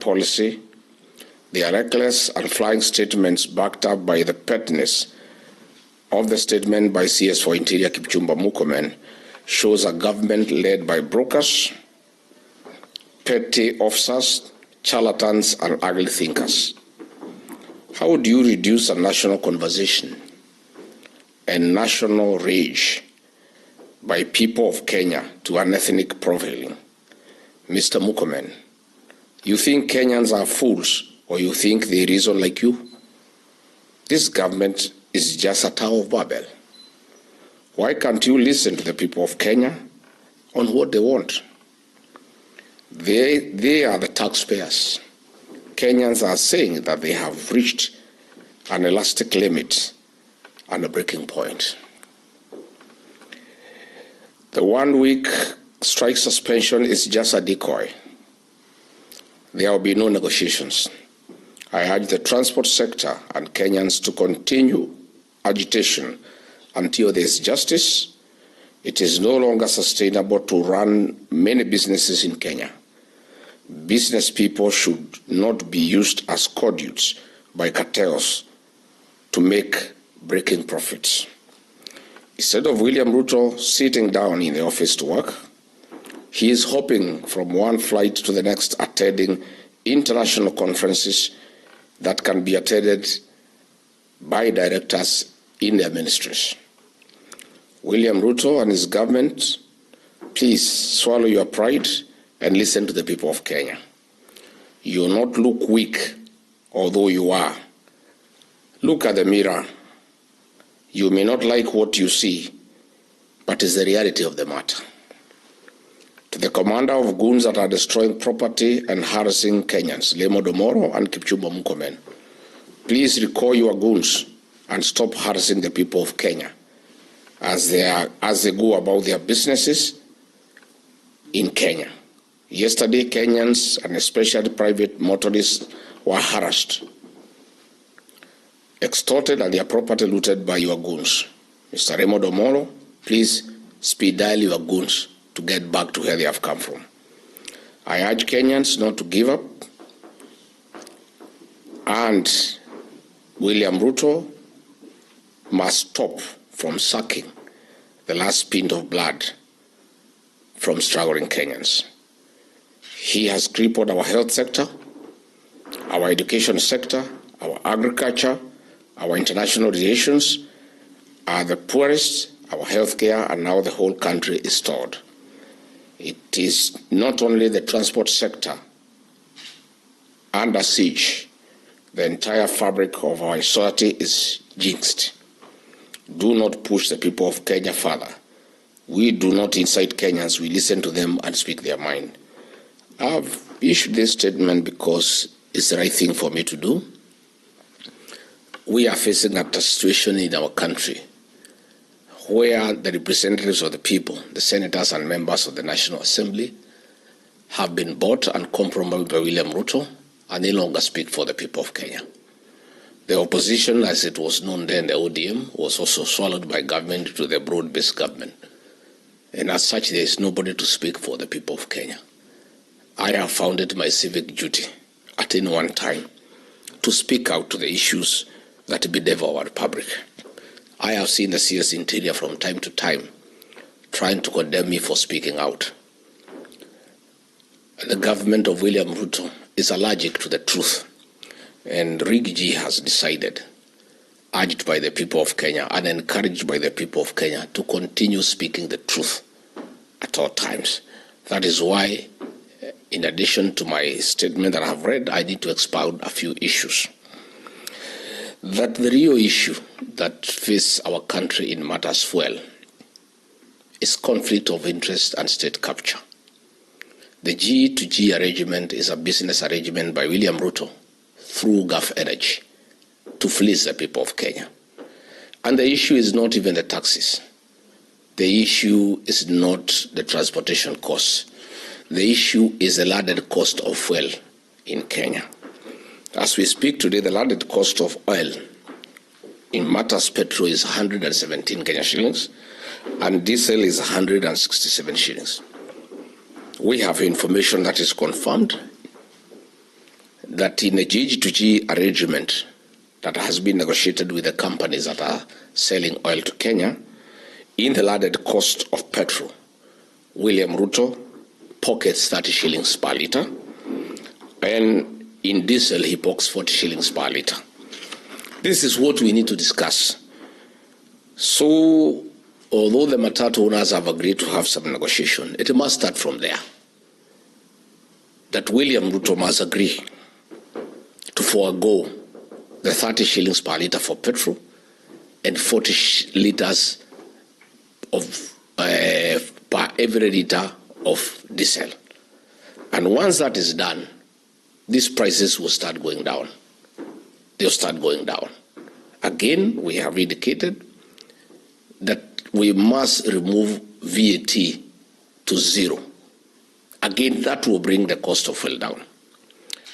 policy, their reckless and flying statements backed up by the pettiness of the statement by CS for Interior Kipchumba Murkomen shows a government led by brokers, petty officers, charlatans, and ugly thinkers. How do you reduce a national conversation and national rage by people of Kenya to an ethnic profiling? Mr. Murkomen, you think Kenyans are fools, or you think they reason like you? This government is just a Tower of Babel. Why can't you listen to the people of Kenya on what they want? They are the taxpayers. Kenyans are saying that they have reached an elastic limit and a breaking point. The 1 week strike suspension is just a decoy. There will be no negotiations. I urge the transport sector and Kenyans to continue agitation until there is justice. It is no longer sustainable to run many businesses in Kenya. Business people should not be used as conduits by cartels to make breaking profits. Instead of William Ruto sitting down in the office to work, he is hopping from one flight to the next, attending international conferences that can be attended by directors in their ministries. William Ruto and his government, please swallow your pride and listen to the people of Kenya. You will not look weak, although you are. Look at the mirror. You may not like what you see, but it's the reality of the matter. To the commander of goons that are destroying property and harassing Kenyans, Lemo Domoro and Kipchumba Murkomen, please recall your goons and stop harassing the people of Kenya as they go about their businesses in Kenya. Yesterday, Kenyans and especially private motorists were harassed, extorted, and their property looted by your goons. Mr. Remo Domoro, please speed dial your goons to get back to where they have come from. I urge Kenyans not to give up, and William Ruto must stop from sucking the last pint of blood from struggling Kenyans. He has crippled our health sector, our education sector, our agriculture, our international relations, are the poorest, our healthcare, and now the whole country is stalled. It is not only the transport sector under siege, the entire fabric of our society is jinxed. Do not push the people of Kenya further. We do not incite Kenyans, we listen to them and speak their mind. I've issued this statement because it's the right thing for me to do. We are facing a situation in our country where the representatives of the people, the senators and members of the National Assembly, have been bought and compromised by William Ruto and no longer speak for the people of Kenya. The opposition, as it was known then, the ODM, was also swallowed by government to the broad-based government. And as such, there is nobody to speak for the people of Kenya. I have found it my civic duty at any one time to speak out to the issues that bedevil our republic. I have seen the CS Interior from time to time trying to condemn me for speaking out. The government of William Ruto is allergic to the truth, and Rigiji has decided, urged by the people of Kenya and encouraged by the people of Kenya, to continue speaking the truth at all times. That is why, in addition to my statement that I have read, I need to expound a few issues. That the real issue that faces our country in matters fuel is conflict of interest and state capture. The G2G arrangement is a business arrangement by William Ruto through Gulf Energy to fleece the people of Kenya. And the issue is not even the taxes. The issue is not the transportation costs. The issue is the landed cost of fuel in Kenya. As we speak today, the landed cost of oil in matters petrol is 117 Kenya shillings, and diesel is 167 shillings. We have information that is confirmed that in a G to G arrangement that has been negotiated with the companies that are selling oil to Kenya, in the landed cost of petrol, William Ruto pockets 30 shillings per litre, and in diesel he pockets 40 shillings per litre. This is what we need to discuss. So, although the matatu owners have agreed to have some negotiation, it must start from there. That William Ruto must agree to forego the 30 shillings per litre for petrol and 40 litres of per every litre of diesel. And once that is done, these prices will start going down. They'll start going down. Again, we have indicated that we must remove VAT to zero. Again, that will bring the cost of oil down.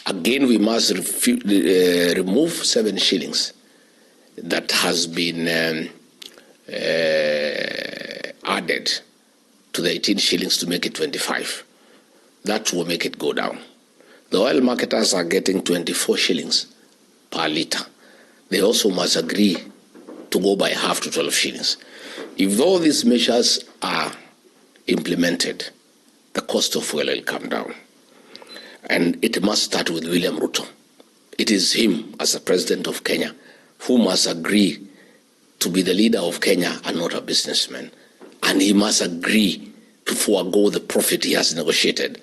Again, we must remove 7 shillings that has been added to the 18 shillings to make it 25. That will make it go down. The oil marketers are getting 24 shillings per litre. They also must agree to go by half to 12 shillings. If all these measures are implemented, the cost of oil will come down. And it must start with William Ruto. It is him, as the president of Kenya, who must agree to be the leader of Kenya and not a businessman. And he must agree to forego the profit he has negotiated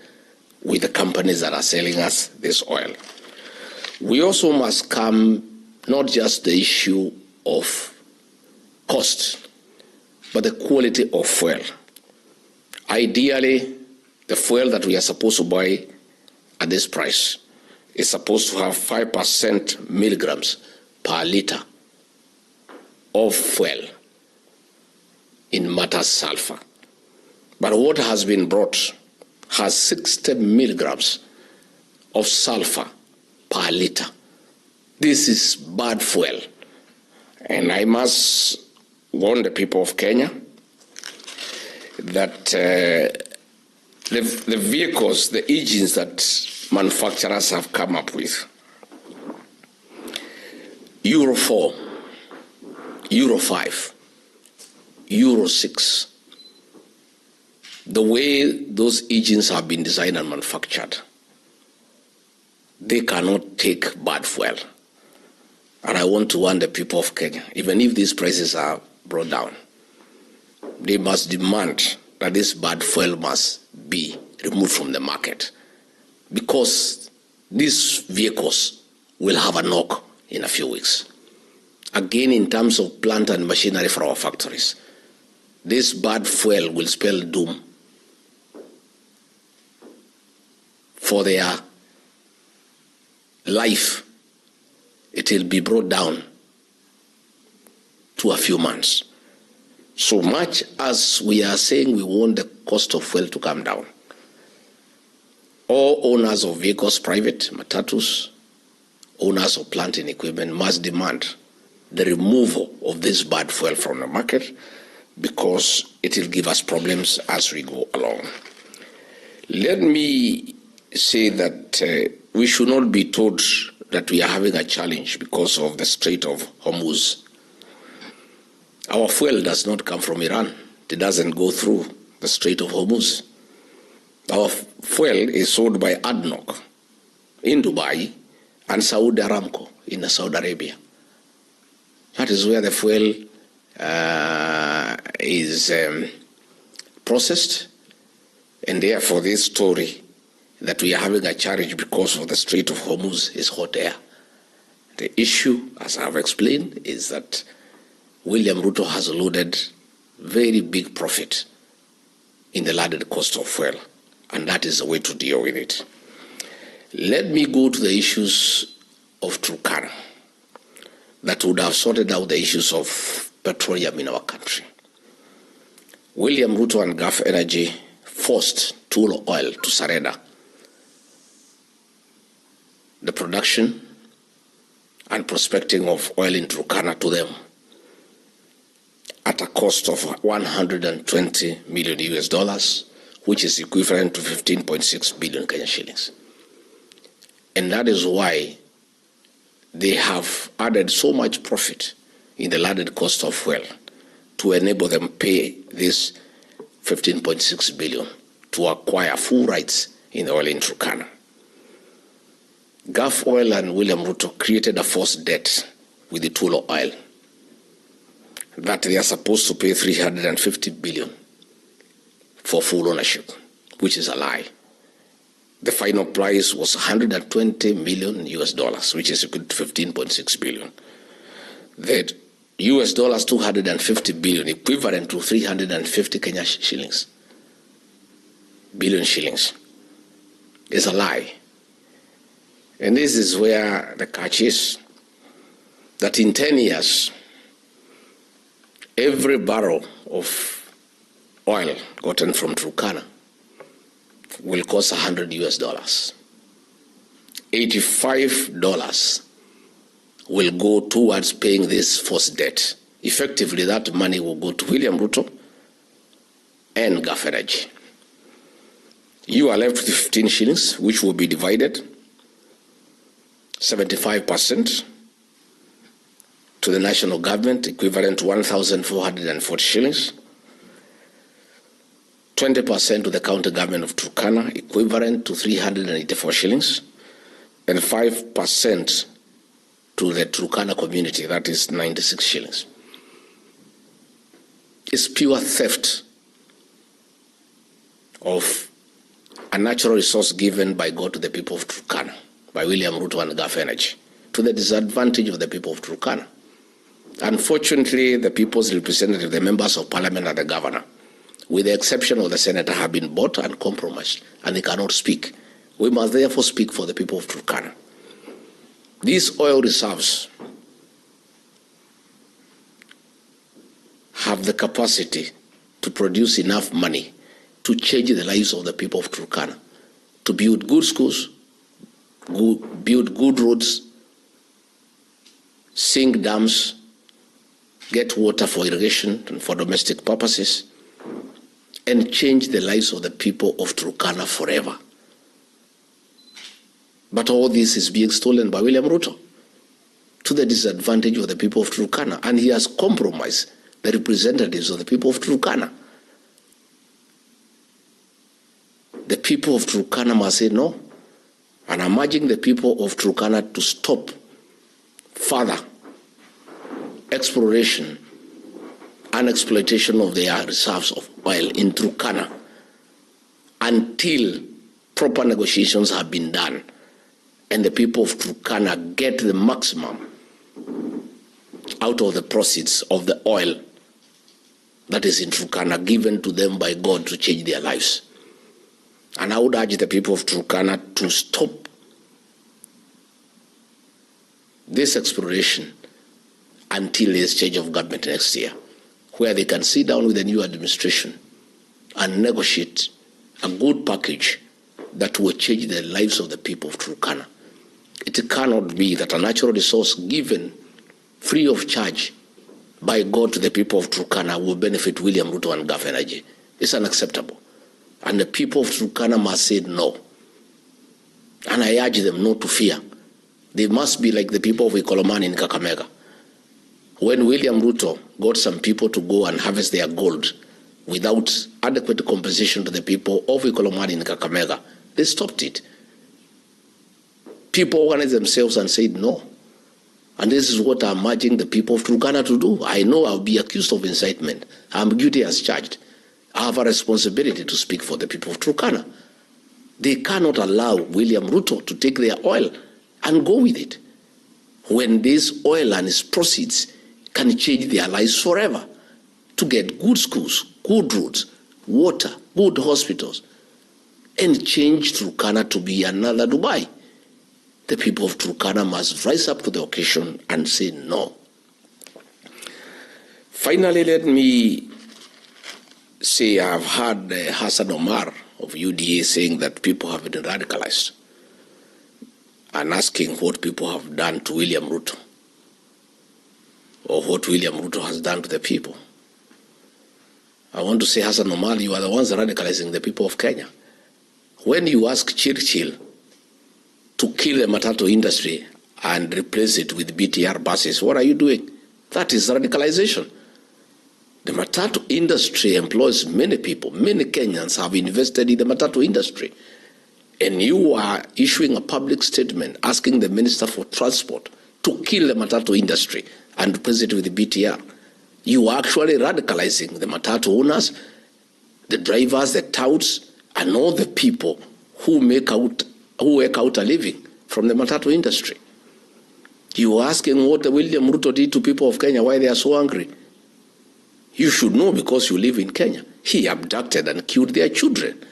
with the companies that are selling us this oil. We also must come not just the issue of cost, but the quality of fuel. Ideally, the fuel that we are supposed to buy at this price is supposed to have 5% milligrams per litre of fuel in matters sulfur. But what has been brought has 60 milligrams of sulfur per litre. This is bad fuel. And I must warn the people of Kenya that the vehicles, the engines that manufacturers have come up with, Euro 4, Euro 5, Euro 6, the way those engines have been designed and manufactured, they cannot take bad fuel. And I want to warn the people of Kenya, even if these prices are brought down, they must demand that this bad fuel must be removed from the market, because these vehicles will have a knock in a few weeks. Again, in terms of plant and machinery for our factories, this bad fuel will spell doom for their life. It will be brought down to a few months. So much as we are saying we want the cost of fuel to come down, all owners of vehicles, private, matatus, owners of plant and equipment must demand the removal of this bad fuel from the market, because it will give us problems as we go along. Let me say that we should not be told that we are having a challenge because of the Strait of Hormuz. Our fuel does not come from Iran. It doesn't go through the Strait of Hormuz. Our fuel is sold by ADNOC in Dubai and Saudi Aramco in Saudi Arabia. That is where the fuel is processed, and therefore this story that we are having a challenge because of the Strait of Hormuz is hot air. The issue, as I have explained, is that William Ruto has loaded very big profit in the landed cost of fuel, and that is the way to deal with it. Let me go to the issues of Turkana that would have sorted out the issues of petroleum in our country. William Ruto and Gulf Energy forced Tullow Oil to surrender the production and prospecting of oil in Turkana to them at a cost of 120 million US dollars, which is equivalent to 15.6 billion Kenyan shillings. And that is why they have added so much profit in the landed cost of fuel to enable them pay this 15.6 billion to acquire full rights in the oil in Turkana. Gulf Oil and William Ruto created a false debt with the Tullow Oil that they are supposed to pay 350 billion for full ownership, which is a lie. The final price was 120 million US dollars, which is equal to 15.6 billion. The US dollars 250 billion, equivalent to 350 Kenya shillings, billion shillings, is a lie. And this is where the catch is, that in 10 years, every barrel of oil gotten from Turkana will cost 100 US dollars. $85 will go towards paying this false debt. Effectively, that money will go to William Ruto and Gulf Energy. You are left with 15 shillings, which will be divided 75% to the national government, equivalent to 1,440 shillings. 20% to the county government of Turkana, equivalent to 384 shillings. And 5% to the Turkana community, that is 96 shillings. It's pure theft of a natural resource given by God to the people of Turkana, by William Ruto and Gulf Energy, to the disadvantage of the people of Turkana. Unfortunately, the people's representative, the members of parliament and the governor, with the exception of the senator, have been bought and compromised, and they cannot speak. We must therefore speak for the people of Turkana. These oil reserves have the capacity to produce enough money to change the lives of the people of Turkana, to build good schools, build good roads, sink dams, get water for irrigation and for domestic purposes, and change the lives of the people of Turkana forever. But all this is being stolen by William Ruto to the disadvantage of the people of Turkana, and he has compromised the representatives of the people of Turkana. The people of Turkana must say no, and I'm urging the people of Turkana to stop further exploration and exploitation of their reserves of oil in Turkana until proper negotiations have been done and the people of Turkana get the maximum out of the proceeds of the oil that is in Turkana given to them by God to change their lives. And I would urge the people of Turkana to stop this exploration until there is change of government next year, where they can sit down with the new administration and negotiate a good package that will change the lives of the people of Turkana. It cannot be that a natural resource given free of charge by God to the people of Turkana will benefit William Ruto and Gulf Energy. It's unacceptable. And the people of Turkana must say no. And I urge them not to fear. They must be like the people of Ikolomani in Kakamega. When William Ruto got some people to go and harvest their gold without adequate compensation to the people of Ikolomani in Kakamega, they stopped it. People organized themselves and said no. And this is what I'm urging the people of Turkana to do. I know I'll be accused of incitement. I'm guilty as charged. I have a responsibility to speak for the people of Turkana. They cannot allow William Ruto to take their oil and go with it, when this oil and its proceeds can change their lives forever, to get good schools, good roads, water, good hospitals, and change Turkana to be another Dubai. The people of Turkana must rise up to the occasion and say no. Finally, let me say I've heard Hassan Omar of UDA saying that people have been radicalized and asking what people have done to William Ruto or what William Ruto has done to the people. I want to say, Hassan Omar, you are the ones radicalizing the people of Kenya. When you ask Churchill to kill the matatu industry and replace it with BTR buses. What are you doing? That is radicalization. The matatu industry employs many people. Many Kenyans have invested in the matatu industry. And you are issuing a public statement asking the Minister for Transport to kill the matatu industry and replace it with the BTR. You are actually radicalizing the matatu owners, the drivers, the touts, and all the people who work out a living from the matatu industry. You are asking what William Ruto did to people of Kenya, why they are so angry. You should know because you live in Kenya. He abducted and killed their children.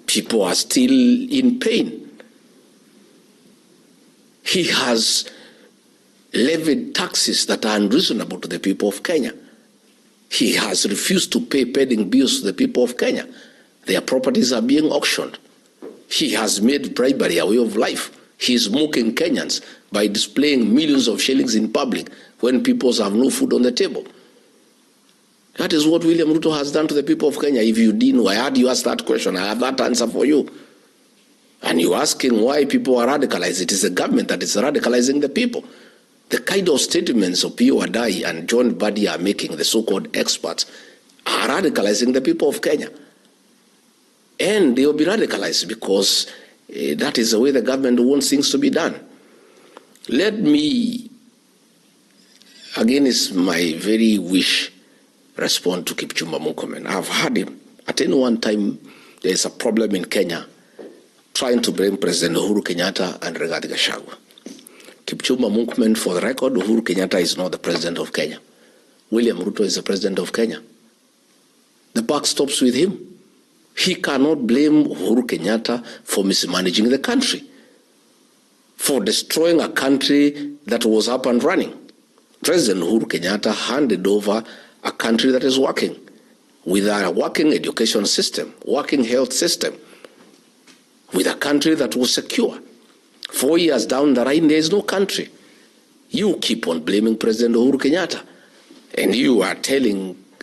People are still in pain. He has levied taxes that are unreasonable to the people of Kenya. He has refused to pay pending bills to the people of Kenya. Their properties are being auctioned. He has made bribery a way of life. He is mocking Kenyans by displaying millions of shillings in public when people have no food on the table. That is what William Ruto has done to the people of Kenya. If you didn't know, I heard you ask that question. I have that answer for you. And you're asking why people are radicalized. It is the government that is radicalizing the people. The kind of statements of P.O. Adai and John Badi are making, the so-called experts, are radicalizing the people of Kenya. And they will be radicalized because that is the way the government wants things to be done. Let me, again, it's my very wish, respond to Kipchumba Murkomen. I've heard him. At any one time, there is a problem in Kenya trying to blame President Uhuru Kenyatta and Rigathi Gachagua. Kipchumba Murkomen, for the record, Uhuru Kenyatta is not the president of Kenya. William Ruto is the president of Kenya. The buck stops with him. He cannot blame Uhuru Kenyatta for mismanaging the country, for destroying a country that was up and running. President Uhuru Kenyatta handed over a country that is working, with a working education system, working health system, with a country that was secure. 4 years down the line, there is no country. You keep on blaming President Uhuru Kenyatta, and you are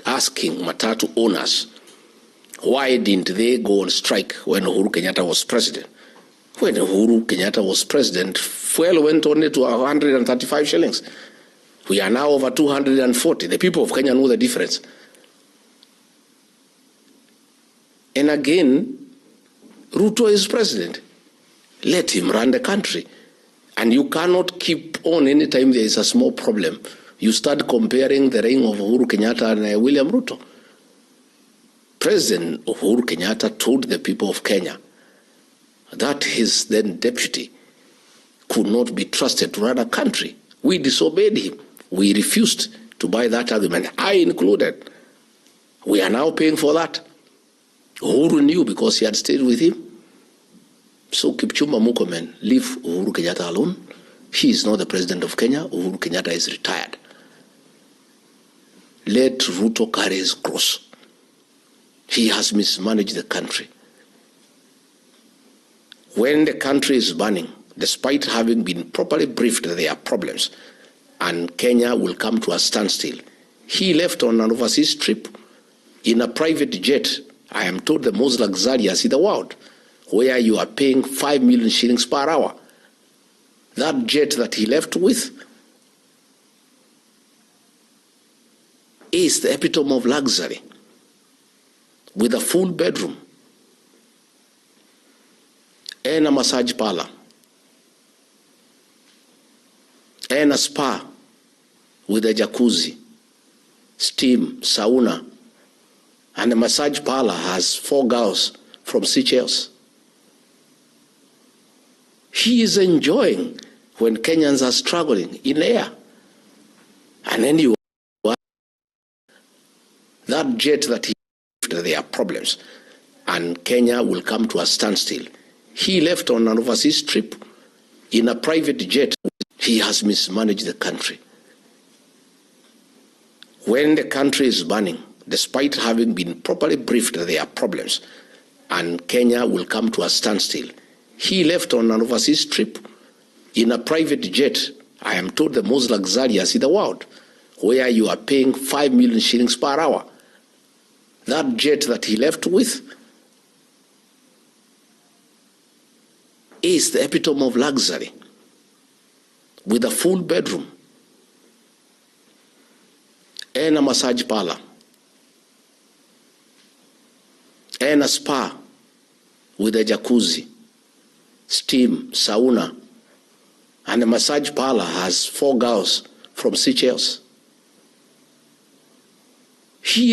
asking matatu owners, why didn't they go on strike when Uhuru Kenyatta was president? When Uhuru Kenyatta was president, fuel went only to 135 shillings. We are now over 240. The people of Kenya know the difference. And again, Ruto is president. Let him run the country. And you cannot keep on anytime there is a small problem. You start comparing the reign of Uhuru Kenyatta and William Ruto. President Uhuru Kenyatta told the people of Kenya that his then deputy could not be trusted to run a country. We disobeyed him. We refused to buy that argument, I included. We are now paying for that. Uhuru knew because he had stayed with him. So Kipchumba Murkomen, leave Uhuru Kenyatta alone. He is not the president of Kenya. Uhuru Kenyatta is retired. Let Ruto carry his cross. He has mismanaged the country. When the country is burning, despite having been properly briefed that there are problems, and Kenya will come to a standstill, he left on an overseas trip in a private jet, I am told the most luxurious in the world, where you are paying 5 million shillings per hour. That jet that he left with is the epitome of luxury, with a full bedroom and a massage parlor and a spa with a jacuzzi, steam, sauna, and the massage parlor has 4 girls from Seychelles. He is enjoying when Kenyans are struggling in air. And then you that jet that he left, there are problems, and Kenya will come to a standstill. He left on an overseas trip in a private jet. He has mismanaged the country. When the country is burning, despite having been properly briefed that there are problems, and Kenya will come to a standstill, he left on an overseas trip in a private jet, I am told the most luxurious in the world, where you are paying 5 million shillings per hour. That jet that he left with is the epitome of luxury, with a full bedroom and a massage parlor and a spa with a jacuzzi, steam, sauna, and the massage parlor has 4 girls from Seychelles. He